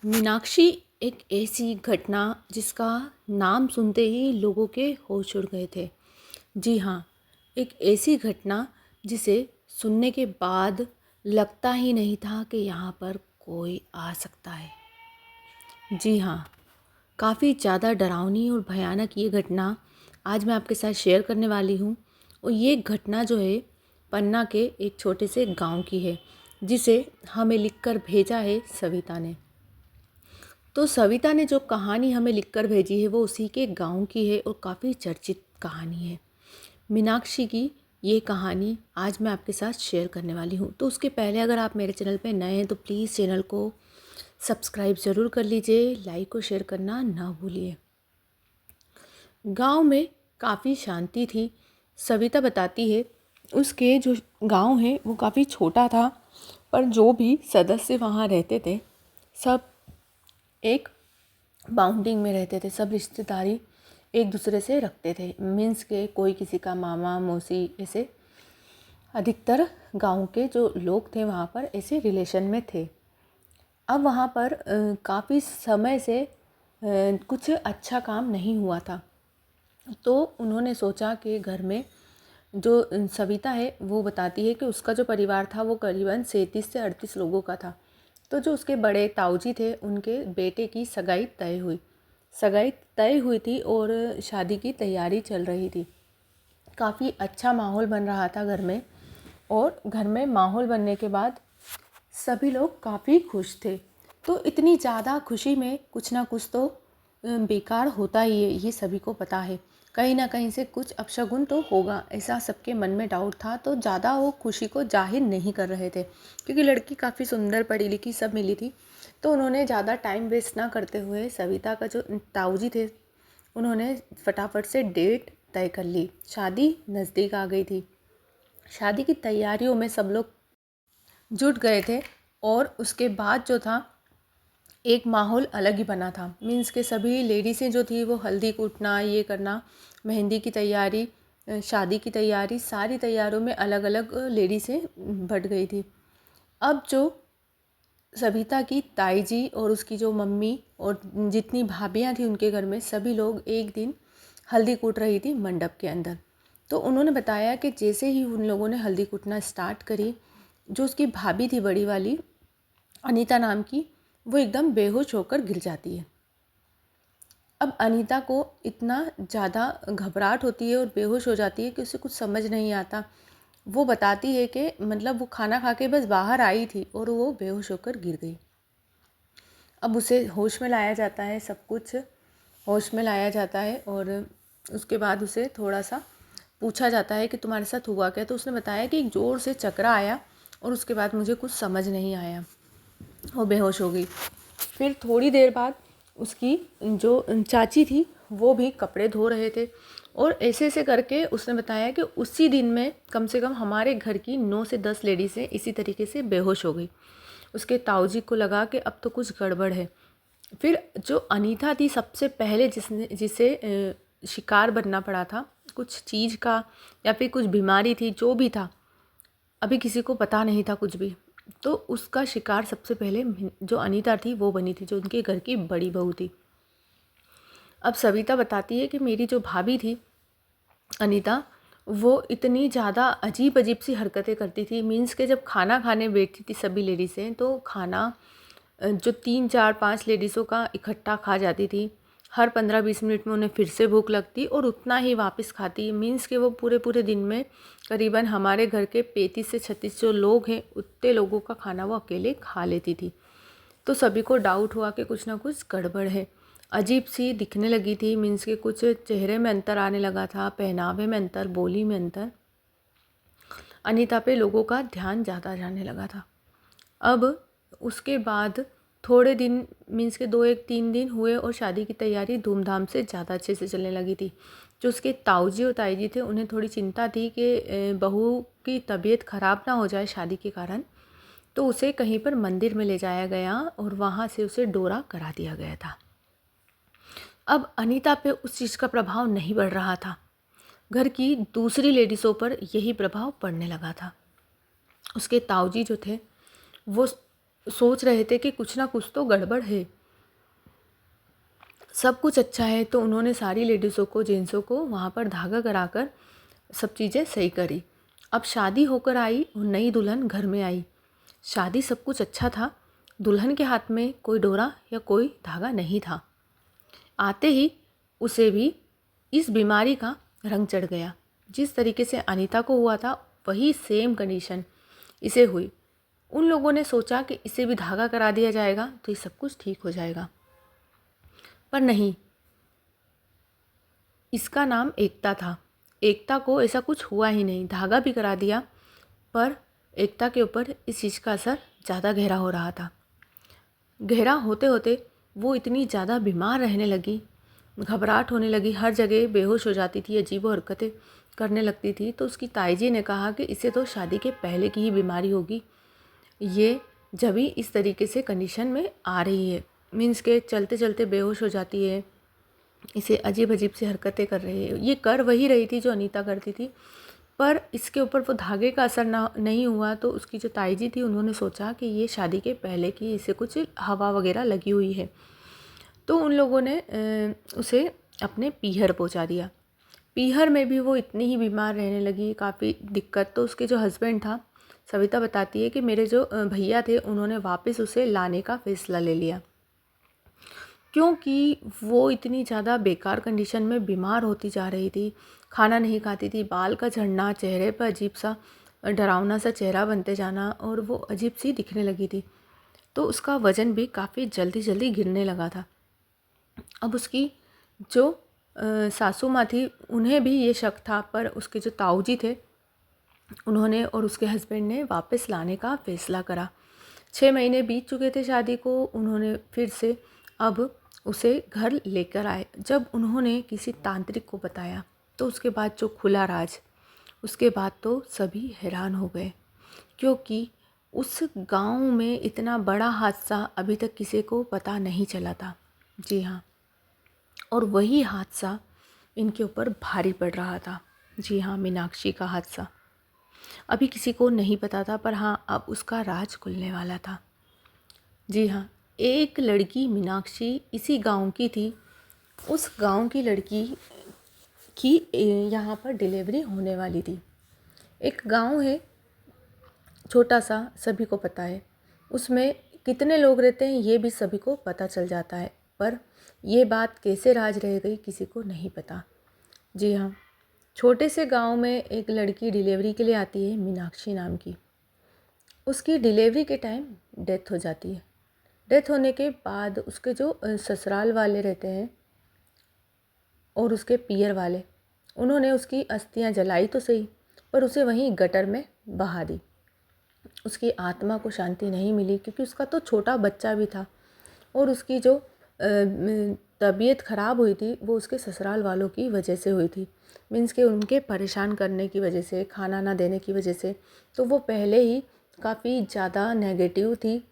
मीनाक्षी एक ऐसी घटना जिसका नाम सुनते ही लोगों के होश उड़ गए थे। जी हाँ, एक ऐसी घटना जिसे सुनने के बाद लगता ही नहीं था कि यहाँ पर कोई आ सकता है। जी हाँ, काफ़ी ज़्यादा डरावनी और भयानक ये घटना आज मैं आपके साथ शेयर करने वाली हूँ। और ये घटना जो है पन्ना के एक छोटे से गांव की है, जिसे हमें लिखकर भेजा है सविता ने। तो सविता ने जो कहानी हमें लिखकर भेजी है वो उसी के गांव की है और काफ़ी चर्चित कहानी है। मीनाक्षी की ये कहानी आज मैं आपके साथ शेयर करने वाली हूँ। तो उसके पहले अगर आप मेरे चैनल पे नए हैं तो प्लीज़ चैनल को सब्सक्राइब ज़रूर कर लीजिए, लाइक और शेयर करना ना भूलिए। गांव में काफ़ी शांति थी। सविता बताती है उसके जो गांव है वो काफ़ी छोटा था, पर जो भी सदस्य वहाँ रहते थे सब एक बाउंडिंग में रहते थे। सब रिश्तेदारी एक दूसरे से रखते थे। मीन्स के कोई किसी का मामा मौसी, ऐसे अधिकतर गांव के जो लोग थे वहाँ पर ऐसे रिलेशन में थे। अब वहाँ पर काफ़ी समय से कुछ अच्छा काम नहीं हुआ था। तो उन्होंने सोचा कि घर में जो सविता है वो बताती है कि उसका जो परिवार था वो करीबन 37 से 38 लोगों का था। तो जो उसके बड़े ताऊजी थे उनके बेटे की सगाई तय हुई थी और शादी की तैयारी चल रही थी। काफ़ी अच्छा माहौल बन रहा था घर में, और घर में माहौल बनने के बाद सभी लोग काफ़ी खुश थे। तो इतनी ज़्यादा खुशी में कुछ ना कुछ तो बेकार होता ही है, ये सभी को पता है। कहीं ना कहीं से कुछ अपशगुन तो होगा, ऐसा सबके मन में डाउट था। तो ज़्यादा वो खुशी को जाहिर नहीं कर रहे थे, क्योंकि लड़की काफ़ी सुंदर पढ़ी लिखी सब मिली थी। तो उन्होंने ज़्यादा टाइम वेस्ट ना करते हुए सविता का जो ताऊजी थे उन्होंने फटाफट से डेट तय कर ली। शादी नज़दीक आ गई थी। शादी की तैयारियों में सब लोग जुट गए थे, और उसके बाद जो था एक माहौल अलग ही बना था। मीन्स के सभी लेडीज़ें जो थी वो हल्दी कूटना, ये करना, मेहंदी की तैयारी, शादी की तैयारी, सारी तैयारियों में अलग अलग लेडीज़ें बट गई थी। अब जो सविता की ताई जी और उसकी जो मम्मी और जितनी भाभियां थी उनके घर में, सभी लोग एक दिन हल्दी कूट रही थी मंडप के अंदर। तो उन्होंने बताया कि जैसे ही उन लोगों ने हल्दी कूटना स्टार्ट करी, जो उसकी भाभी थी बड़ी वाली, अनीता नाम की, वो एकदम बेहोश होकर गिर जाती है। अब अनीता को इतना ज़्यादा घबराहट होती है और बेहोश हो जाती है कि उसे कुछ समझ नहीं आता। वो बताती है कि मतलब वो खाना खा के बस बाहर आई थी और वो बेहोश होकर गिर गई। अब उसे होश में लाया जाता है, सब कुछ होश में लाया जाता है, और उसके बाद उसे थोड़ा सा पूछा जाता है कि तुम्हारे साथ हुआ क्या। तो उसने बताया कि एक ज़ोर से चक्रा आया और उसके बाद मुझे कुछ समझ नहीं आया, वो बेहोश हो गई। फिर थोड़ी देर बाद उसकी जो चाची थी वो भी कपड़े धो रहे थे, और ऐसे ऐसे करके उसने बताया कि उसी दिन में कम से कम हमारे घर की 9 से 10 लेडीज़ें इसी तरीके से बेहोश हो गई। उसके ताऊजी को लगा कि अब तो कुछ गड़बड़ है। फिर जो अनीता थी सबसे पहले जिसे शिकार बनना पड़ा था कुछ चीज़ का, या फिर कुछ बीमारी थी, जो भी था, अभी किसी को पता नहीं था कुछ भी। तो उसका शिकार सबसे पहले जो अनीता थी वो बनी थी, जो उनके घर की बड़ी बहू थी। अब सविता बताती है कि मेरी जो भाभी थी अनीता, वो इतनी ज़्यादा अजीब अजीब सी हरकतें करती थी। मीन्स के जब खाना खाने बैठती थी सभी लेडीज़ें, तो खाना जो 3 4 5 लेडीज़ों का इकट्ठा खा जाती थी। हर 15 20 मिनट में उन्हें फिर से भूख लगती और उतना ही वापस खाती। मीन्स के वो पूरे पूरे दिन में करीबन हमारे घर के 35 से 36 जो लोग हैं उतने लोगों का खाना वो अकेले खा लेती थी। तो सभी को डाउट हुआ कि कुछ ना कुछ गड़बड़ है। अजीब सी दिखने लगी थी। मीन्स के कुछ चेहरे में अंतर आने लगा था, पहनावे में अंतर, बोली में अंतर। अनीता पे लोगों का ध्यान ज़्यादा जाने लगा था। अब उसके बाद थोड़े दिन, मीन्स के 2 1 3 दिन हुए और शादी की तैयारी धूमधाम से ज़्यादा अच्छे से चलने लगी थी। जो उसके ताऊजी और ताई जी थे उन्हें थोड़ी चिंता थी कि बहू की तबीयत ख़राब ना हो जाए शादी के कारण। तो उसे कहीं पर मंदिर में ले जाया गया और वहाँ से उसे डोरा करा दिया गया था। अब अनीता पे उस चीज़ का प्रभाव नहीं पड़ रहा था, घर की दूसरी लेडीज़ों पर यही प्रभाव पड़ने लगा था। उसके ताऊजी जो थे वो सोच रहे थे कि कुछ ना कुछ तो गड़बड़ है, सब कुछ अच्छा है, तो उन्होंने सारी लेडीज़ों को, जेंट्सों को वहाँ पर धागा कराकर सब चीज़ें सही करी। अब शादी होकर आई और नई दुल्हन घर में आई। शादी सब कुछ अच्छा था, दुल्हन के हाथ में कोई डोरा या कोई धागा नहीं था। आते ही उसे भी इस बीमारी का रंग चढ़ गया। जिस तरीके से अनीता को हुआ था वही सेम कंडीशन इसे हुई। उन लोगों ने सोचा कि इसे भी धागा करा दिया जाएगा तो ये सब कुछ ठीक हो जाएगा, पर नहीं। इसका नाम एकता था। एकता को ऐसा कुछ हुआ ही नहीं, धागा भी करा दिया, पर एकता के ऊपर इस चीज़ का असर ज़्यादा गहरा हो रहा था। गहरा होते होते वो इतनी ज़्यादा बीमार रहने लगी, घबराहट होने लगी, हर जगह बेहोश हो जाती थी, अजीब हरकतें करने लगती थी। तो उसकी ताई जी ने कहा कि इसे तो शादी के पहले की ही बीमारी होगी, ये जब भी इस तरीके से कंडीशन में आ रही है, मीन्स के चलते चलते बेहोश हो जाती है, इसे अजीब अजीब सी हरकतें कर रही है। ये कर वही रही थी जो अनीता करती थी, पर इसके ऊपर वो धागे का असर ना नहीं हुआ। तो उसकी जो ताई जी थी उन्होंने सोचा कि ये शादी के पहले की इसे कुछ हवा वगैरह लगी हुई है। तो उन लोगों ने उसे अपने पीहर पहुंचा दिया। पीहर में भी वो इतनी ही बीमार रहने लगी, काफ़ी दिक्कत। तो उसके जो हस्बैंड था, सविता बताती है कि मेरे जो भैया थे उन्होंने वापस उसे लाने का फ़ैसला ले लिया, क्योंकि वो इतनी ज़्यादा बेकार कंडीशन में बीमार होती जा रही थी, खाना नहीं खाती थी, बाल का झड़ना, चेहरे पर अजीब सा डरावना सा चेहरा बनते जाना, और वो अजीब सी दिखने लगी थी। तो उसका वज़न भी काफ़ी जल्दी जल्दी गिरने लगा था। अब उसकी जो सासू माँ थी उन्हें भी ये शक था, पर उसके जो ताऊ जी थे उन्होंने और उसके हस्बैंड ने वापस लाने का फ़ैसला करा। 6 महीने बीत चुके थे शादी को, उन्होंने फिर से अब उसे घर लेकर आए। जब उन्होंने किसी तांत्रिक को बताया तो उसके बाद जो खुला राज, उसके बाद तो सभी हैरान हो गए, क्योंकि उस गांव में इतना बड़ा हादसा अभी तक किसी को पता नहीं चला था। जी हाँ, और वही हादसा इनके ऊपर भारी पड़ रहा था। जी हाँ, मीनाक्षी का हादसा अभी किसी को नहीं पता था, पर हाँ अब उसका राज खुलने वाला था। जी हाँ, एक लड़की मीनाक्षी इसी गांव की थी। उस गांव की लड़की की यहाँ पर डिलीवरी होने वाली थी। एक गांव है छोटा सा, सभी को पता है, उसमें कितने लोग रहते हैं ये भी सभी को पता चल जाता है, पर ये बात कैसे राज रह गई किसी को नहीं पता। जी हाँ, छोटे से गांव में एक लड़की डिलीवरी के लिए आती है, मीनाक्षी नाम की। उसकी डिलीवरी के टाइम डेथ हो जाती है। डेथ होने के बाद उसके जो ससुराल वाले रहते हैं और उसके पियर वाले, उन्होंने उसकी अस्थियां जलाई तो सही, पर उसे वहीं गटर में बहा दी। उसकी आत्मा को शांति नहीं मिली, क्योंकि उसका तो छोटा बच्चा भी था, और उसकी जो तबीयत ख़राब हुई थी वो उसके ससुराल वालों की वजह से हुई थी। मीन्स के उनके परेशान करने की वजह से, खाना ना देने की वजह से। तो वो पहले ही काफ़ी ज़्यादा नेगेटिव थी,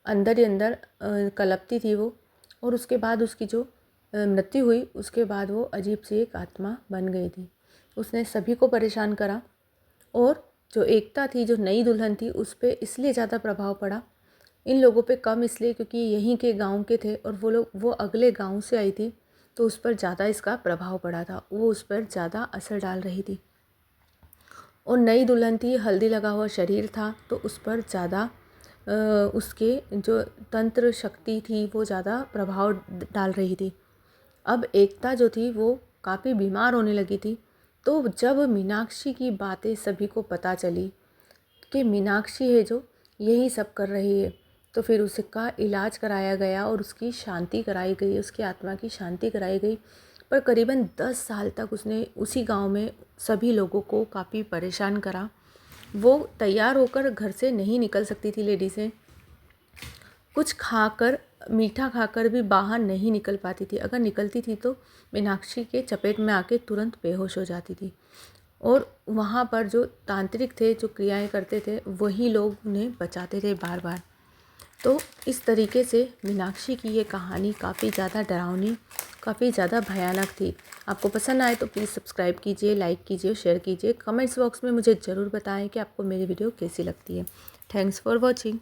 अंदर ही अंदर कलपती थी वो। और उसके बाद उसकी जो मृत्यु हुई, उसके बाद वो अजीब सी एक आत्मा बन गई थी। उसने सभी को परेशान करा, और जो एकता थी, जो नई दुल्हन थी, उस पर इसलिए ज़्यादा प्रभाव पड़ा, इन लोगों पे कम इसलिए क्योंकि यहीं के गांव के थे, और वो अगले गांव से आई थी, तो उस पर ज़्यादा इसका प्रभाव पड़ा था, वो उस पर ज़्यादा असर डाल रही थी। और नई दुल्हन थी, हल्दी लगा हुआ शरीर था, तो उस पर ज़्यादा उसके जो तंत्र शक्ति थी वो ज़्यादा प्रभाव डाल रही थी। अब एकता जो थी वो काफ़ी बीमार होने लगी थी। तो जब मीनाक्षी की बातें सभी को पता चली कि मीनाक्षी है जो यही सब कर रही है, तो फिर उसका इलाज कराया गया और उसकी शांति कराई गई, उसकी आत्मा की शांति कराई गई। पर करीबन 10 साल तक उसने उसी गांव में सभी लोगों को काफ़ी परेशान करा। वो तैयार होकर घर से नहीं निकल सकती थी लेडीज़ें, कुछ खाकर, मीठा खाकर भी बाहर नहीं निकल पाती थी। अगर निकलती थी तो मीनाक्षी के चपेट में आके तुरंत बेहोश हो जाती थी। और वहाँ पर जो तांत्रिक थे, जो क्रियाएं करते थे, वही लोग उन्हें बचाते थे बार बार। तो इस तरीके से मीनाक्षी की ये कहानी काफ़ी ज़्यादा डरावनी, काफ़ी ज़्यादा भयानक थी। आपको पसंद आए तो प्लीज़ सब्सक्राइब कीजिए, लाइक कीजिए, शेयर कीजिए। कमेंट्स बॉक्स में मुझे ज़रूर बताएं कि आपको मेरी वीडियो कैसी लगती है। Thanks for watching.